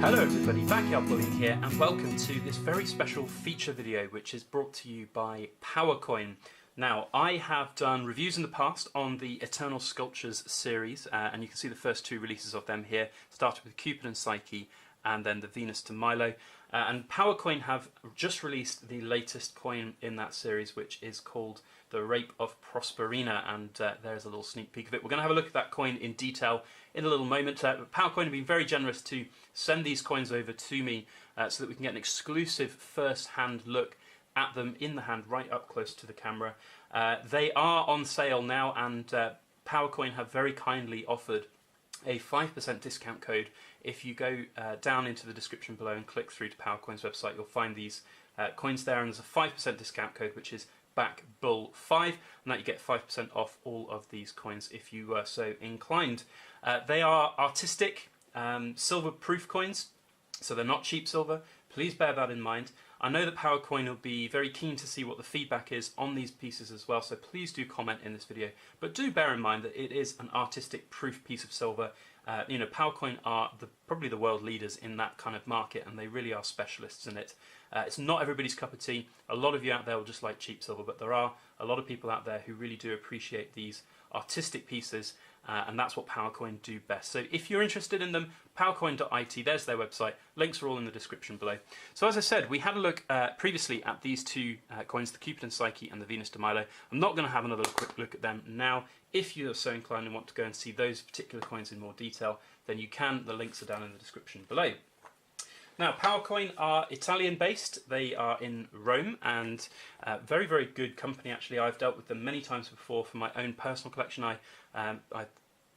Hello everybody, Backyard Bullying here, and welcome to this very special feature video which is brought to you by PowerCoin. Now, I have done reviews in the past on the Eternal Sculptures series, and you can see the first two releases of them here. Started with Cupid and Psyche, and then the Venus to Milo. And PowerCoin have just released the latest coin in that series, which is called the Rape of Proserpina, and there's a little sneak peek of it. We're going to have a look at that coin in detail in a little moment. PowerCoin have been very generous to send these coins over to me so that we can get an exclusive first-hand look at them in the hand, right up close to the camera. They are on sale now, and PowerCoin have very kindly offered a 5% discount code. If you go down into the description below and click through to PowerCoin's website, you'll find these coins there, and there's a 5% discount code which is BACKBULL5, and that you get 5% off all of these coins if you were so inclined. They are artistic silver proof coins, so they're not cheap silver. Please bear that in mind. I know that PowerCoin will be very keen to see what the feedback is on these pieces as well, so please do comment in this video. But do bear in mind that it is an artistic proof piece of silver. You know, PowerCoin are probably the world leaders in that kind of market, and they really are specialists in it. It's not everybody's cup of tea. A lot of you out there will just like cheap silver, but there are a lot of people out there who really do appreciate these artistic pieces, and that's what PowerCoin do best. So if you're interested in them, powercoin.it, there's their website. Links are all in the description below. So as I said, we had a look previously at these two coins, the Cupid and Psyche and the Venus de Milo. I'm not going to have another quick look at them now. If you're so inclined and want to go and see those particular coins in more detail, then you can. The links are down in the description below. Now, PowerCoin are Italian-based. They are in Rome, and very, very good company, actually. I've dealt with them many times before for my own personal collection. I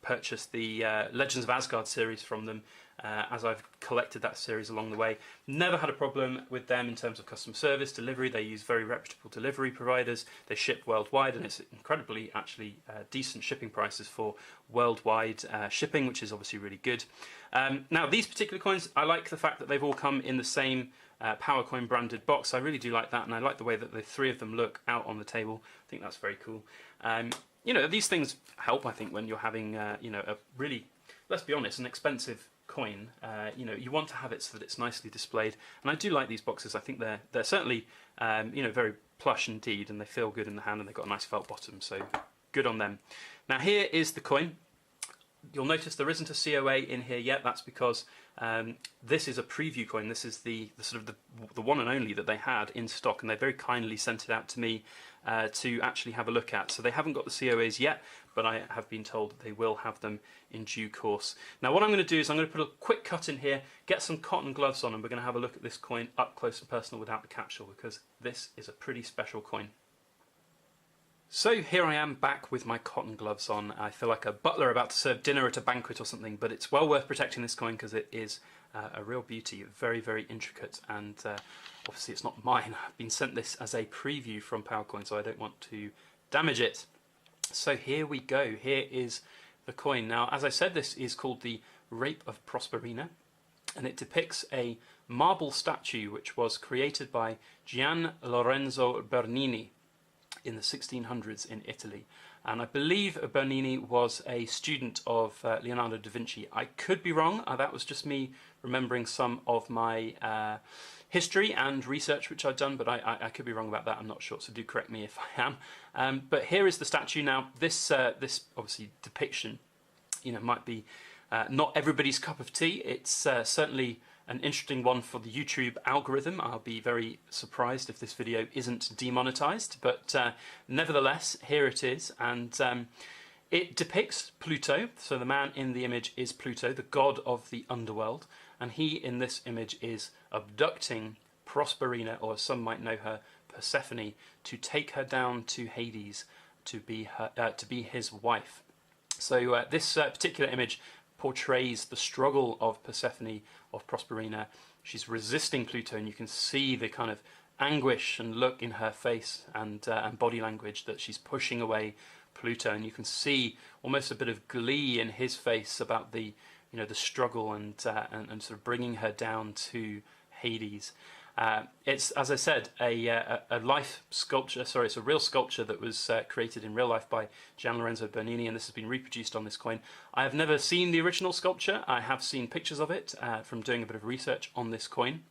purchased the Legends of Asgard series from them as I've collected that series along the way. Never had a problem with them in terms of customer service, delivery. They use very reputable delivery providers. They ship worldwide, and it's incredibly, actually, decent shipping prices for worldwide shipping, which is obviously really good. Now, these particular coins, I like the fact that they've all come in the same PowerCoin branded box. I really do like that, and I like the way that the three of them look out on the table. I think that's very cool. You know, these things help, I think, when you're having, you know, a really, let's be honest, an expensive coin. You know, you want to have it so that it's nicely displayed, and I do like these boxes. I think they're certainly, you know, very plush indeed, and they feel good in the hand, and they've got a nice felt bottom, so good on them. Now, here is the coin. You'll notice there isn't a COA in here yet. That's because this is a preview coin. This is the sort of the one and only that they had in stock, and they very kindly sent it out to me to actually have a look at. So they haven't got the COAs yet, but I have been told that they will have them in due course. Now, what I'm going to do is I'm going to put a quick cut in here, get some cotton gloves on, and we're going to have a look at this coin up close and personal without the capsule, because this is a pretty special coin. So here I am back with my cotton gloves on. I feel like a butler about to serve dinner at a banquet or something, but it's well worth protecting this coin because it is a real beauty, very, very intricate, and obviously it's not mine. I've been sent this as a preview from PowerCoin, so I don't want to damage it. So here we go. Here is the coin. Now, as I said, this is called the Rape of Proserpina, and it depicts a marble statue which was created by Gian Lorenzo Bernini in the 1600s in Italy, and I believe Bernini was a student of Leonardo da Vinci. I could be wrong. That was just me remembering some of my history and research which I've done, but I could be wrong about that. I'm not sure, so do correct me if I am. But here is the statue. Now, this obviously depiction, you know, might be not everybody's cup of tea. It's certainly an interesting one for the YouTube algorithm. I'll be very surprised if this video isn't demonetized, but nevertheless, here it is, and it depicts Pluto. So the man in the image is Pluto, the god of the underworld, and he in this image is abducting Proserpina, or as some might know her, Persephone, to take her down to Hades to be his wife. So this particular image portrays the struggle of Persephone, of Proserpina. She's resisting Pluto, and you can see the kind of anguish and look in her face and body language that she's pushing away Pluto, and you can see almost a bit of glee in his face about the, you know, the struggle and sort of bringing her down to Hades. It's, as I said, a life sculpture. Sorry, it's a real sculpture that was created in real life by Gian Lorenzo Bernini, and this has been reproduced on this coin. I have never seen the original sculpture. I have seen pictures of it from doing a bit of research on this coin,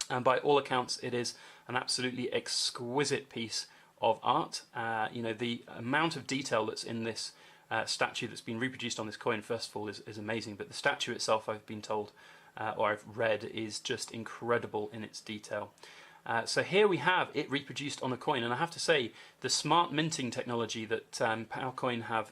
and by all accounts, it is an absolutely exquisite piece of art. You know, the amount of detail that's in this statue that's been reproduced on this coin, first of all, is amazing, but the statue itself, I've been told, or I've read, is just incredible in its detail. So here we have it reproduced on a coin, and I have to say the smart minting technology that Powcoin have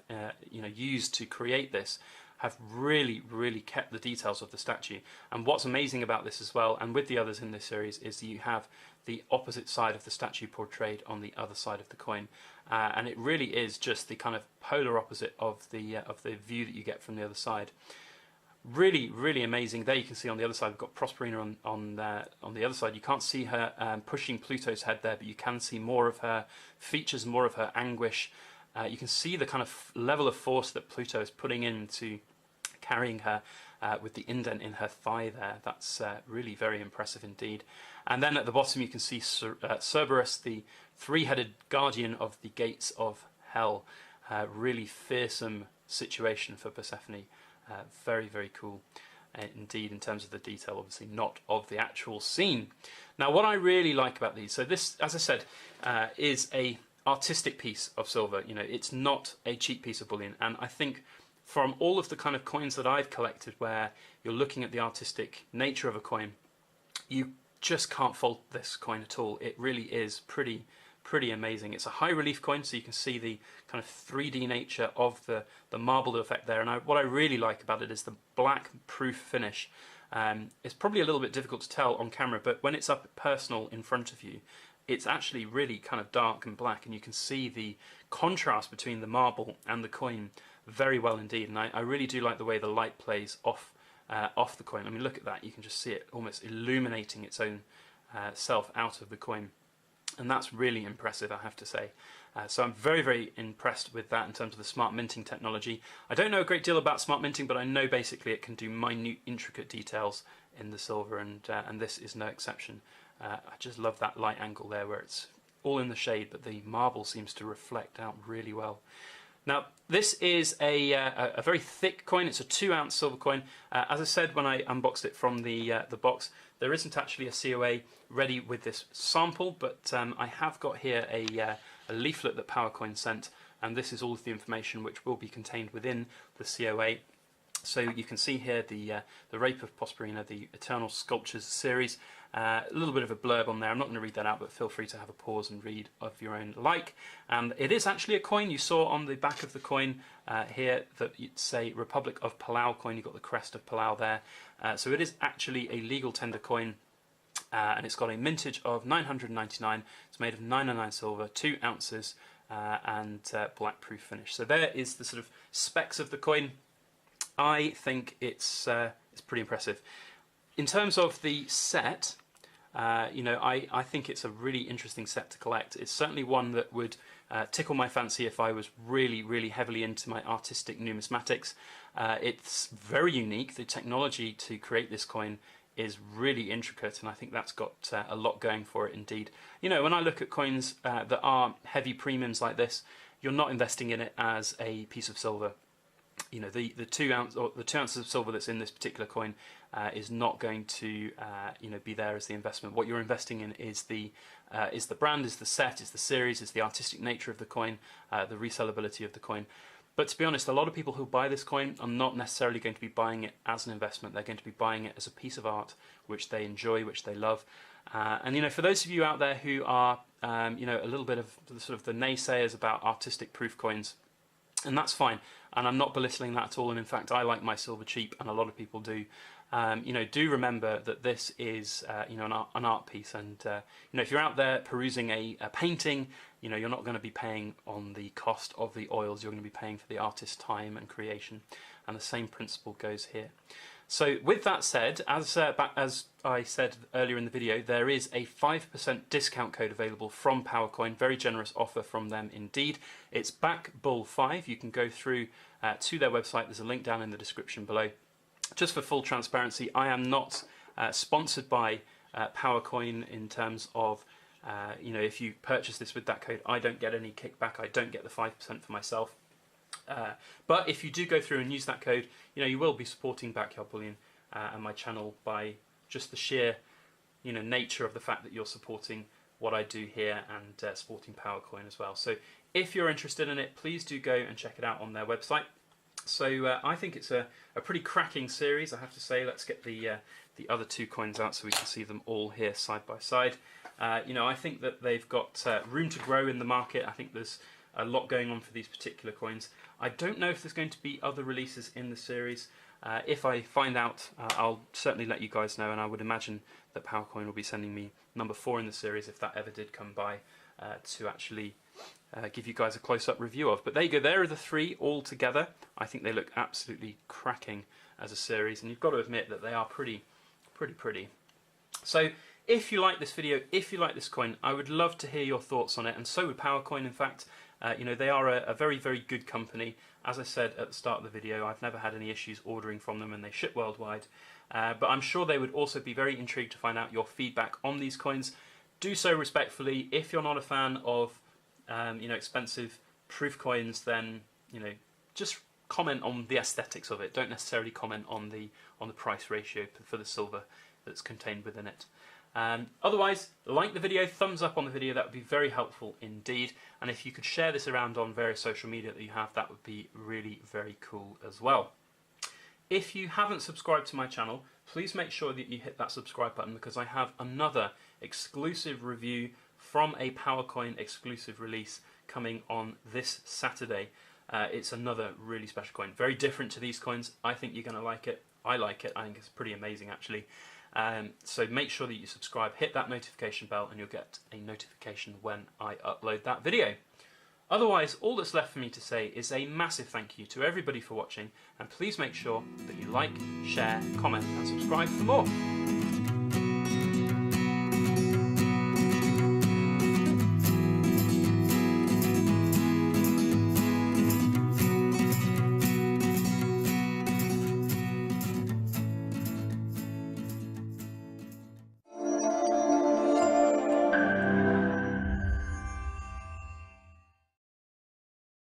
used to create this have really kept the details of the statue. And what's amazing about this as well, and with the others in this series, is that you have the opposite side of the statue portrayed on the other side of the coin, and it really is just the kind of polar opposite of the view that you get from the other side. Really amazing. There you can see on the other side we've got Proserpina on the other side. You can't see her pushing Pluto's head there, but you can see more of her features, more of her anguish. You can see the kind of level of force that Pluto is putting into carrying her with the indent in her thigh there. That's really very impressive indeed. And then at the bottom you can see Cerberus, the three-headed guardian of the gates of hell. Really fearsome situation for Persephone. Very cool indeed in terms of the detail, obviously not of the actual scene. Now what I really like about these, so this, as I said, is a artistic piece of silver. You know, it's not a cheap piece of bullion, and I think from all of the kind of coins that I've collected where you're looking at the artistic nature of a coin, you just can't fault this coin at all. It really is pretty amazing. It's a high relief coin, so you can see the kind of 3D nature of the marbled effect there, and what I really like about it is the black proof finish. It's probably a little bit difficult to tell on camera, but when it's up personal in front of you, it's actually really kind of dark and black, and you can see the contrast between the marble and the coin very well indeed. And I really do like the way the light plays off the coin. I mean, look at that. You can just see it almost illuminating its own self out of the coin. And that's really impressive, I have to say. So I'm very impressed with that in terms of the smart minting technology. I don't know a great deal about smart minting, but I know basically it can do minute, intricate details in the silver, and this is no exception. I just love that light angle there where it's all in the shade, but the marble seems to reflect out really well. Now, this is a very thick coin. It's a 2-ounce silver coin. As I said when I unboxed it from the box, there isn't actually a COA ready with this sample, but I have got here a leaflet that Powcoin sent, and this is all of the information which will be contained within the COA. So you can see here the Rape of Proserpina, the Eternal Sculptures series. A little bit of a blurb on there. I'm not going to read that out, but feel free to have a pause and read of your own like. And it is actually a coin. You saw on the back of the coin here that it's say Republic of Palau coin. You've got the crest of Palau there. So it is actually a legal tender coin. And it's got a mintage of 999. It's made of 909 silver, 2 ounces, and black proof finish. So there is the sort of specs of the coin. I think it's pretty impressive. In terms of the set, you know, I think it's a really interesting set to collect. It's certainly one that would tickle my fancy if I was really heavily into my artistic numismatics. It's very unique. The technology to create this coin is really intricate, and I think that's got a lot going for it indeed. You know, when I look at coins that are heavy premiums like this, you're not investing in it as a piece of silver. You know, the 2 ounces of silver that's in this particular coin is not going to you know, be there as the investment. What you're investing in is the brand, is the set, is the series, is the artistic nature of the coin, the resellability of the coin. But to be honest, a lot of people who buy this coin are not necessarily going to be buying it as an investment. They're going to be buying it as a piece of art which they enjoy, which they love. And you know, for those of you out there who are you know, a little bit of the naysayers about artistic proof coins, and that's fine, and I'm not belittling that at all, and in fact I like my silver cheap, and a lot of people do. You know, do remember that this is you know, an art piece, and you know, if you're out there perusing a painting, you know, you're not going to be paying on the cost of the oils, you're going to be paying for the artist's time and creation, and the same principle goes here. So with that said, as I said earlier in the video, there is a 5% discount code available from Powcoin. Very generous offer from them indeed. It's BackBull5. You can go through to their website. There's a link down in the description below. Just for full transparency, I am not sponsored by PowerCoin in terms of you know, if you purchase this with that code, I don't get any kickback. I don't get the 5% for myself. But if you do go through and use that code, you know, you will be supporting Backyard Bullion and my channel by just the sheer, you know, nature of the fact that you're supporting what I do here and supporting PowerCoin as well. So if you're interested in it, please do go and check it out on their website. So I think it's a pretty cracking series, I have to say. Let's get the other two coins out so we can see them all here side by side. You know, I think that they've got room to grow in the market. I think there's a lot going on for these particular coins. I don't know if there's going to be other releases in the series. If I find out, I'll certainly let you guys know, and I would imagine that PowerCoin will be sending me number 4 in the series if that ever did come by, to actually give you guys a close-up review of. But there you go, there are the 3 all together. I think they look absolutely cracking as a series, and you've got to admit that they are pretty. So if you like this video, if you like this coin, I would love to hear your thoughts on it, and so would PowerCoin, in fact. You know, they are a very, very good company. As I said at the start of the video, I've never had any issues ordering from them, and they ship worldwide. But I'm sure they would also be very intrigued to find out your feedback on these coins. Do so respectfully. If you're not a fan of you know, expensive proof coins, then, you know, just comment on the aesthetics of it. Don't necessarily comment on the price ratio for the silver that's contained within it. Otherwise, like the video, thumbs up on the video, that would be very helpful indeed. And if you could share this around on various social media that you have, that would be really very cool as well. If you haven't subscribed to my channel, please make sure that you hit that subscribe button, because I have another exclusive review from a PowerCoin exclusive release coming on this Saturday. It's another really special coin, very different to these coins. I think you're going to like it. I like it. I think it's pretty amazing, actually. So make sure that you subscribe, hit that notification bell, and you'll get a notification when I upload that video. Otherwise, all that's left for me to say is a massive thank you to everybody for watching, and please make sure that you like, share, comment and subscribe for more.